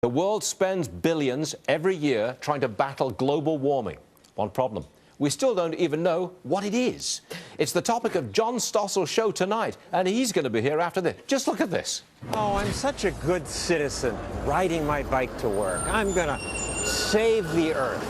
The world spends billions every year trying to battle global warming. One problem: we still don't even know what it is. It's the topic of John Stossel's show tonight, and he's going to be here after this. Just look at this. Oh, I'm such a good citizen, riding my bike to work. I'm going to save the earth.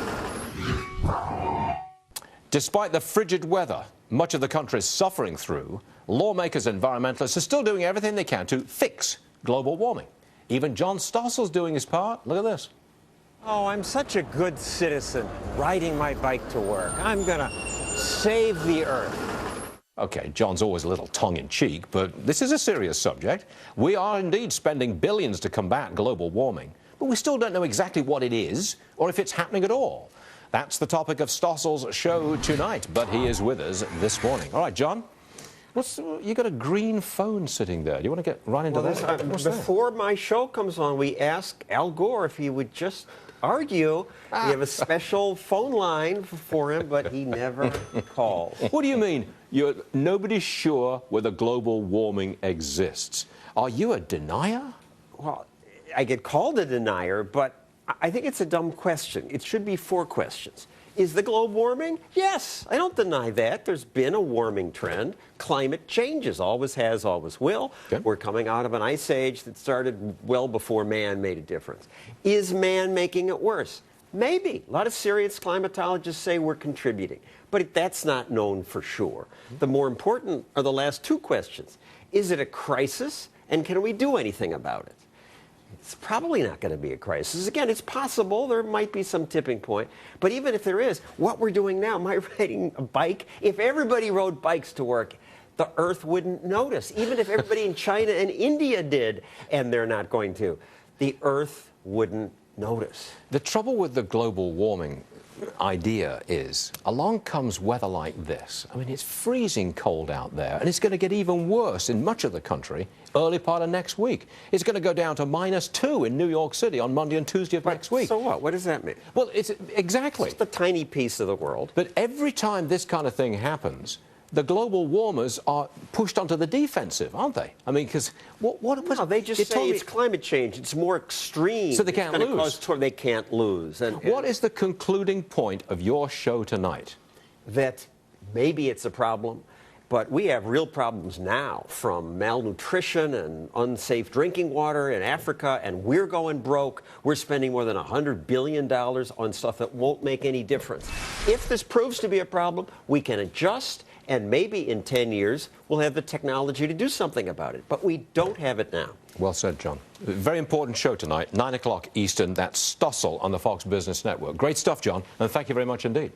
Despite the frigid weather much of the country is suffering through, lawmakers and environmentalists are still doing everything they can to fix global warming. Even John Stossel's doing his part. Look at this. Oh, I'm such a good citizen, riding my bike to work. I'm going to save the earth. OK, John's always a little tongue-in-cheek, but this is a serious subject. We are indeed spending billions to combat global warming, but we still don't know exactly what it is or if it's happening at all. That's the topic of Stossel's show tonight, but he is with us this morning. All right, John. You got a green phone sitting there. Do you want to get right into that? Before my show comes on, we asked Al Gore if he would just argue. We have a special phone line for him, but he never calls. What do you mean? Nobody's sure whether global warming exists. Are you a denier? Well, I get called a denier, but I think it's a dumb question. It should be 4 questions. Is the globe warming? Yes, I don't deny that. There's been a warming trend. Climate changes, always has, always will. Okay. We're coming out of an ice age that started well before man made a difference. Is man making it worse? Maybe. A lot of serious climatologists say we're contributing, but that's not known for sure. The more important are the last 2 questions. Is it a crisis, and can we do anything about it? It's probably not going to be a crisis. Again, it's possible. There might be some tipping point. But even if there is, what we're doing now, my riding a bike, if everybody rode bikes to work, the Earth wouldn't notice. Even if everybody in China and India did, and they're not going to, the Earth wouldn't notice. The trouble with the global warming idea is, along comes weather like this. I mean, it's freezing cold out there, and it's going to get even worse in much of the country early part of next week. It's going to go down to -2 in New York City on Monday and Tuesday of next week. So what? What does that mean? Well, it's exactly. It's a tiny piece of the world. But every time this kind of thing happens, the global warmers are pushed onto the defensive, aren't they? I mean, because no, they just say it's climate change. It's more extreme. So they can't lose. They can't lose. And what is the concluding point of your show tonight? That maybe it's a problem, but we have real problems now, from malnutrition and unsafe drinking water in Africa, and we're going broke. We're spending more than $100 billion on stuff that won't make any difference. If this proves to be a problem, we can adjust, and maybe in 10 years, we'll have the technology to do something about it. But we don't have it now. Well said, John. Very important show tonight, 9 o'clock Eastern. That's Stossel on the Fox Business Network. Great stuff, John, and thank you very much indeed.